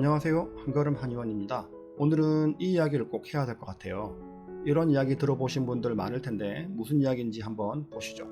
안녕하세요. 한걸음 한의원입니다. 오늘은 이 이야기를 꼭 해야 될 것 같아요. 이런 이야기 들어보신 분들 많을 텐데 무슨 이야기인지 한번 보시죠.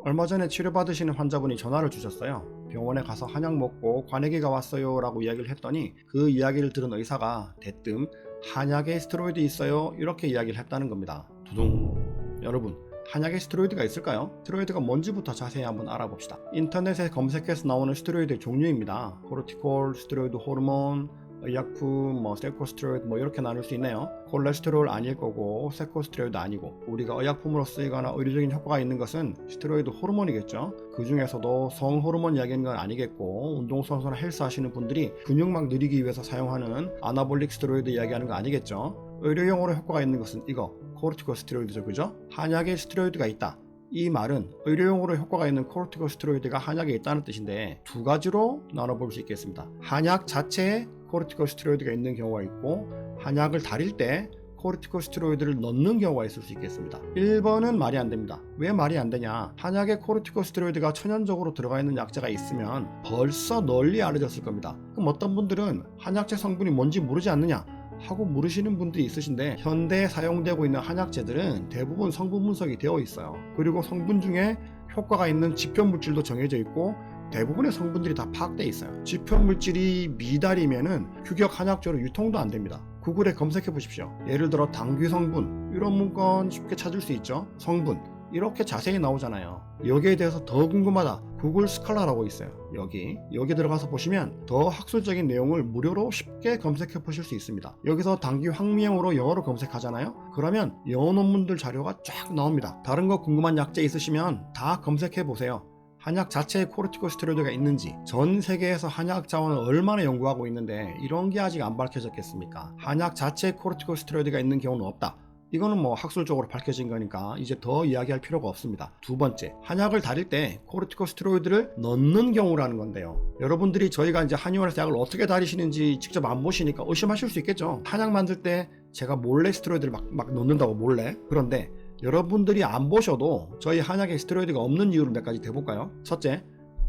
얼마 전에 치료받으시는 환자분이 전화를 주셨어요. 병원에 가서 한약 먹고 관액이가 왔어요 라고 이야기를 했더니 그 이야기를 들은 의사가 대뜸 한약에 스테로이드 있어요 이렇게 이야기를 했다는 겁니다. 두둥. 여러분, 한약에 스테로이드가 있을까요? 스테로이드가 뭔지부터 자세히 한번 알아봅시다. 인터넷에 검색해서 나오는 스테로이드의 종류입니다. 코르티콜, 스테로이드 호르몬, 의약품, 세코스테로이드 이렇게 나눌 수 있네요. 콜레스테롤 아닐 거고 세코스테로이드 아니고, 우리가 의약품으로 쓰이거나 의료적인 효과가 있는 것은 스테로이드 호르몬이겠죠. 그 중에서도 성호르몬 이야기하는 건 아니겠고, 운동선수나 헬스 하시는 분들이 근육막 늘리기 위해서 사용하는 아나볼릭 스테로이드 이야기하는 거 아니겠죠. 의료용으로 효과가 있는 것은 이거 코르티코스테로이드죠, 그죠? 한약에 스테로이드가 있다. 이 말은 의료용으로 효과가 있는 코르티코스테로이드가 한약에 있다는 뜻인데 두 가지로 나눠볼 수 있겠습니다. 한약 자체에 코르티코스테로이드가 있는 경우가 있고, 한약을 다릴 때 코르티코스테로이드를 넣는 경우가 있을 수 있겠습니다. 1번은 말이 안 됩니다. 왜 말이 안 되냐? 한약에 코르티코스테로이드가 천연적으로 들어가 있는 약재가 있으면 벌써 널리 알려졌을 겁니다. 그럼 어떤 분들은 한약재 성분이 뭔지 모르지 않느냐 하고 물으시는 분들이 있으신데, 현대에 사용되고 있는 한약재들은 대부분 성분 분석이 되어 있어요. 그리고 성분 중에 효과가 있는 지표물질도 정해져 있고 대부분의 성분들이 다 파악되어 있어요. 지표물질이 미달이면은 규격 한약재로 유통도 안 됩니다. 구글에 검색해 보십시오. 예를 들어 당귀 성분, 이런 문건 쉽게 찾을 수 있죠. 성분 이렇게 자세히 나오잖아요. 여기에 대해서 더 궁금하다, 구글 스칼라라고 있어요. 여기 들어가서 보시면 더 학술적인 내용을 무료로 쉽게 검색해 보실 수 있습니다. 여기서 당귀 황미형으로 영어로 검색하잖아요. 그러면 영어 논문들 자료가 쫙 나옵니다. 다른 거 궁금한 약재 있으시면 다 검색해 보세요. 한약 자체에 코르티코스테로이드가 있는지, 전 세계에서 한약 자원을 얼마나 연구하고 있는데 이런 게 아직 안 밝혀졌겠습니까? 한약 자체에 코르티코스테로이드가 있는 경우는 없다. 이거는 학술적으로 밝혀진 거니까 이제 더 이야기할 필요가 없습니다. 두 번째, 한약을 다릴 때 코르티코스테로이드를 넣는 경우라는 건데요. 여러분들이 저희가 이제 한의원에서 약을 어떻게 다리시는지 직접 안 보시니까 의심하실 수 있겠죠. 한약 만들 때 제가 몰래 스테로이드를 막 넣는다고, 몰래. 그런데 여러분들이 안 보셔도 저희 한약에 스테로이드가 없는 이유를 몇 가지 대볼까요? 첫째,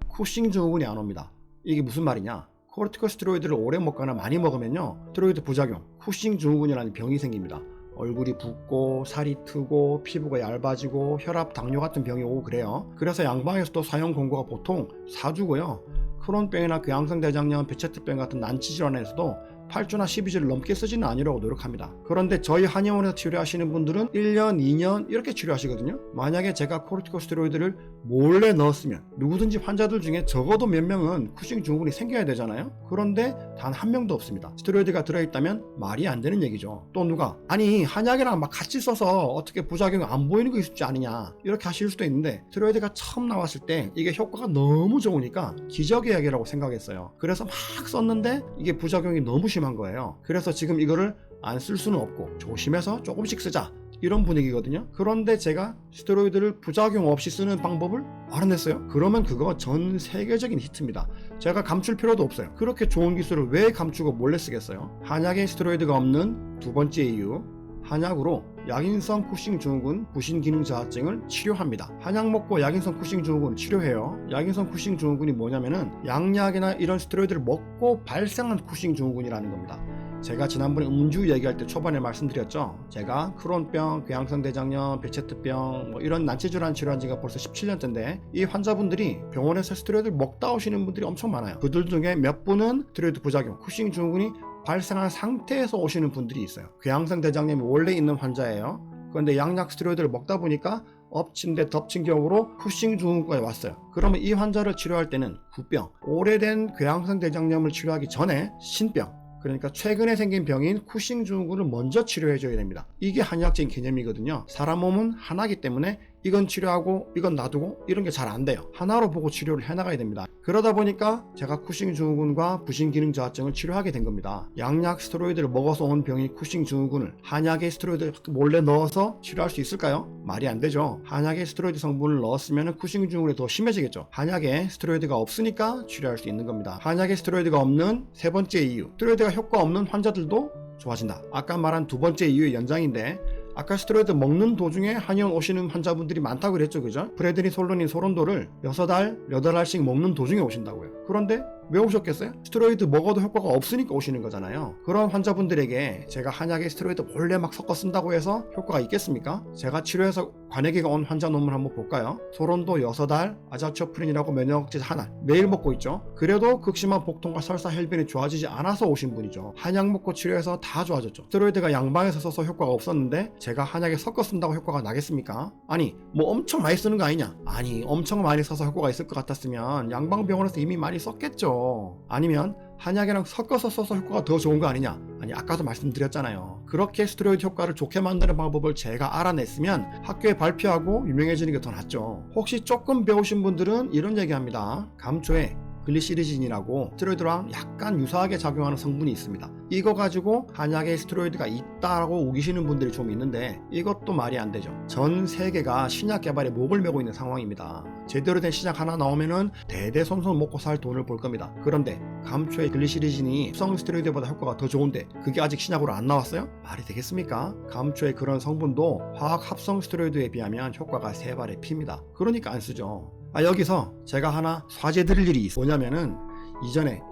쿠싱 증후군이 안 옵니다. 이게 무슨 말이냐? 코르티코스테로이드를 오래 먹거나 많이 먹으면요, 스테로이드 부작용, 쿠싱 증후군이라는 병이 생깁니다. 얼굴이 붓고 살이 트고 피부가 얇아지고 혈압, 당뇨 같은 병이 오고 그래요. 그래서 양방에서도 사용 권고가 보통 4주고요. 크론병이나 궤양성대장염, 베체트병 같은 난치질환에서도 8주나 12주를 넘게 쓰지는 않으려고 노력합니다. 그런데 저희 한의원에서 치료하시는 분들은 1년, 2년 이렇게 치료하시거든요. 만약에 제가 코르티코스테로이드를 몰래 넣었으면 누구든지 환자들 중에 적어도 몇 명은 쿠싱 증후군이 생겨야 되잖아요. 그런데 단 한 명도 없습니다. 스테로이드가 들어있다면 말이 안 되는 얘기죠. 또 누가 아니 한약이랑 막 같이 써서 어떻게 부작용이 안 보이는 거 있지 않느냐 이렇게 하실 수도 있는데, 스테로이드가 처음 나왔을 때 이게 효과가 너무 좋으니까 기적의 약이라고 생각했어요. 그래서 막 썼는데 이게 부작용이 너무 심한 거예요. 그래서 지금 이거를 안 쓸 수는 없고 조심해서 조금씩 쓰자, 이런 분위기거든요. 그런데 제가 스테로이드를 부작용 없이 쓰는 방법을 알아냈어요. 그러면 그거 전 세계적인 히트입니다. 제가 감출 필요도 없어요. 그렇게 좋은 기술을 왜 감추고 몰래 쓰겠어요? 한약에 스테로이드가 없는 두 번째 이유, 한약으로 약인성 쿠싱 증후군, 부신 기능 저하증을 치료합니다. 한약 먹고 약인성 쿠싱 증후군을 치료해요. 약인성 쿠싱 증후군이 뭐냐면은 양약이나 이런 스테로이드를 먹고 발생한 쿠싱 증후군이라는 겁니다. 제가 지난번에 음주 얘기할 때 초반에 말씀드렸죠. 제가 크론병, 궤양성대장염, 베체트병 이런 난치질환 치료한 지가 벌써 17년째인데 이 환자분들이 병원에서 스테로이드를 먹다 오시는 분들이 엄청 많아요. 그들 중에 몇 분은 스테로이드 부작용, 쿠싱 증후군이 발생한 상태에서 오시는 분들이 있어요. 궤양성대장염이 원래 있는 환자예요. 그런데 양약 스테로이드를 먹다 보니까 엎친 데 덮친 격으로 쿠싱 증후군까지 왔어요. 그러면 이 환자를 치료할 때는 구병, 오래된 궤양성대장염을 치료하기 전에 신병, 그러니까 최근에 생긴 병인 쿠싱 증후군을 먼저 치료해줘야 됩니다. 이게 한의학적인 개념이거든요. 사람 몸은 하나이기 때문에 이건 치료하고 이건 놔두고 이런 게 잘 안 돼요. 하나로 보고 치료를 해나가야 됩니다. 그러다 보니까 제가 쿠싱 증후군과 부신 기능 저하증을 치료하게 된 겁니다. 양약 스테로이드를 먹어서 온 병인 쿠싱 증후군을 한약에 스테로이드를 몰래 넣어서 치료할 수 있을까요? 말이 안 되죠. 한약에 스테로이드 성분을 넣었으면 쿠싱 증후군이 더 심해지겠죠. 한약에 스테로이드가 없으니까 치료할 수 있는 겁니다. 한약에 스테로이드가 없는 세 번째 이유, 스테로이드가 효과 없는 환자들도 좋아진다. 아까 말한 두 번째 이유의 연장인데, 아까 스테로이드 먹는 도중에 한의원 오시는 환자분들이 많다고 그랬죠, 그죠? 프레드니솔로닌 소론도를 6알, 8알씩 먹는 도중에 오신다고요. 그런데 왜 오셨겠어요? 스테로이드 먹어도 효과가 없으니까 오시는 거잖아요. 그런 환자분들에게 제가 한약에 스테로이드 몰래 막 섞어 쓴다고 해서 효과가 있겠습니까? 제가 치료해서 관해기가 온 환자 논문 한번 볼까요? 소론도 6알, 아자초프린이라고 면역제 하나 매일 먹고 있죠. 그래도 극심한 복통과 설사, 혈변이 좋아지지 않아서 오신 분이죠. 한약 먹고 치료해서 다 좋아졌죠. 스테로이드가 양방에서 써서 효과가 없었는데 제가 한약에 섞어 쓴다고 효과가 나겠습니까? 아니 뭐 엄청 많이 쓰는 거 아니냐? 아니 엄청 많이 써서 효과가 있을 것 같았으면 양방병원에서 이미 많이 썼겠죠. 아니면 한약이랑 섞어서 써서 효과가 더 좋은 거 아니냐? 아니 아까도 말씀드렸잖아요. 그렇게 스테로이드 효과를 좋게 만드는 방법을 제가 알아냈으면 학교에 발표하고 유명해지는 게 더 낫죠. 혹시 조금 배우신 분들은 이런 얘기합니다. 감초에 글리시리진이라고 스테로이드랑 약간 유사하게 작용하는 성분이 있습니다. 이거 가지고 한약에 스테로이드가 있다라고 우기시는 분들이 좀 있는데 이것도 말이 안 되죠. 전 세계가 신약 개발에 목을 메고 있는 상황입니다. 제대로 된 신약 하나 나오면은 대대손손 먹고 살 돈을 벌 겁니다. 그런데 감초의 글리시리진이 합성 스테로이드보다 효과가 더 좋은데 그게 아직 신약으로 안 나왔어요? 말이 되겠습니까? 감초의 그런 성분도 화학 합성 스테로이드에 비하면 효과가 3발의 피입니다. 그러니까 안 쓰죠. 여기서 제가 하나 사죄 드릴 일이 있어요. 뭐냐면은 이전에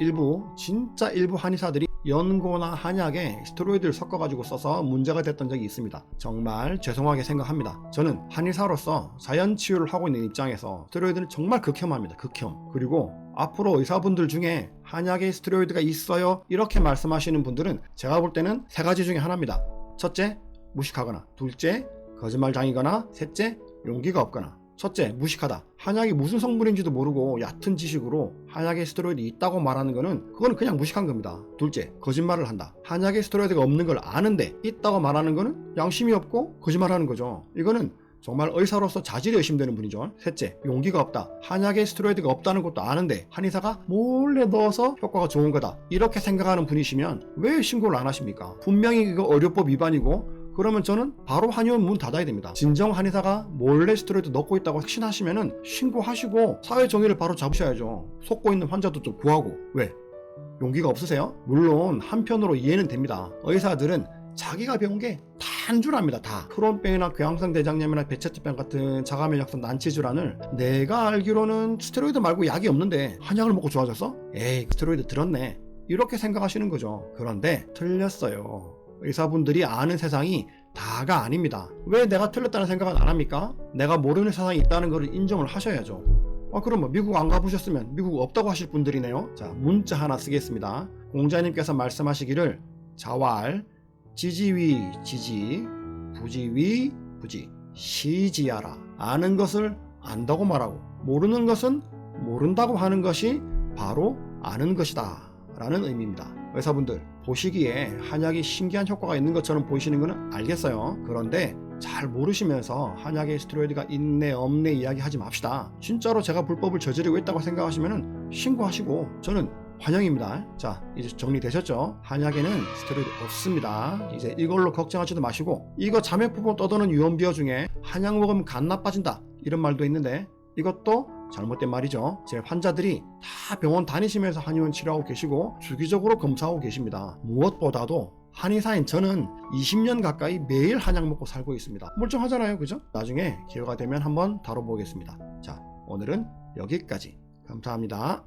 진짜 일부 한의사들이 연고나 한약에 스테로이드를 섞어가지고 써서 문제가 됐던 적이 있습니다. 정말 죄송하게 생각합니다. 저는 한의사로서 자연치유를 하고 있는 입장에서 스테로이드는 정말 극혐합니다. 극혐. 그리고 앞으로 의사분들 중에 한약에 스테로이드가 있어요 이렇게 말씀하시는 분들은 제가 볼 때는 3가지 중에 하나입니다. 첫째, 무식하거나, 둘째, 거짓말장이거나, 셋째, 용기가 없거나. 첫째, 무식하다. 한약이 무슨 성분인지도 모르고 얕은 지식으로 한약에 스테로이드 있다고 말하는 거는 그건 그냥 무식한 겁니다. 둘째, 거짓말을 한다. 한약에 스테로이드가 없는 걸 아는데 있다고 말하는 거는 양심이 없고 거짓말하는 거죠. 이거는 정말 의사로서 자질이 의심되는 분이죠. 셋째, 용기가 없다. 한약에 스테로이드가 없다는 것도 아는데 한의사가 몰래 넣어서 효과가 좋은 거다. 이렇게 생각하는 분이시면 왜 신고를 안 하십니까? 분명히 이거 의료법 위반이고 그러면 저는 바로 한의원 문 닫아야 됩니다. 진정 한의사가 몰래 스테로이드 넣고 있다고 확신하시면은 신고하시고 사회정의를 바로 잡으셔야죠. 속고 있는 환자도 좀 구하고. 왜? 용기가 없으세요? 물론 한편으로 이해는 됩니다. 의사들은 자기가 배운 게 다인 줄 압니다. 다. 크론병이나 궤양성 대장염이나 배체트병 같은 자가면역성 난치질환을 내가 알기로는 스테로이드 말고 약이 없는데 한약을 먹고 좋아졌어? 에이 스테로이드 들었네. 이렇게 생각하시는 거죠. 그런데 틀렸어요. 의사분들이 아는 세상이 다가 아닙니다. 왜 내가 틀렸다는 생각은 안 합니까? 내가 모르는 세상이 있다는 것을 인정을 하셔야죠. 그럼 뭐 미국 안 가보셨으면 미국 없다고 하실 분들이네요. 자, 문자 하나 쓰겠습니다. 공자님께서 말씀하시기를 자왈 지지위 지지 부지위 부지 시지하라. 아는 것을 안다고 말하고 모르는 것은 모른다고 하는 것이 바로 아는 것이다 라는 의미입니다. 의사분들 보시기에 한약이 신기한 효과가 있는 것처럼 보이시는 것은 알겠어요. 그런데 잘 모르시면서 한약에 스테로이드가 있네 없네 이야기하지 맙시다. 진짜로 제가 불법을 저지르고 있다고 생각하시면 신고하시고 저는 환영입니다. 자, 이제 정리되셨죠? 한약에는 스테로이드 없습니다. 이제 이걸로 걱정하지도 마시고 이거 자매포보 떠도는 유언비어 중에 한약 먹으면 간 나빠진다 이런 말도 있는데 이것도 잘못된 말이죠. 제 환자들이 다 병원 다니시면서 한의원 치료하고 계시고 주기적으로 검사하고 계십니다. 무엇보다도 한의사인 저는 20년 가까이 매일 한약 먹고 살고 있습니다. 멀쩡하잖아요, 그죠? 나중에 기회가 되면 한번 다뤄보겠습니다. 자, 오늘은 여기까지. 감사합니다.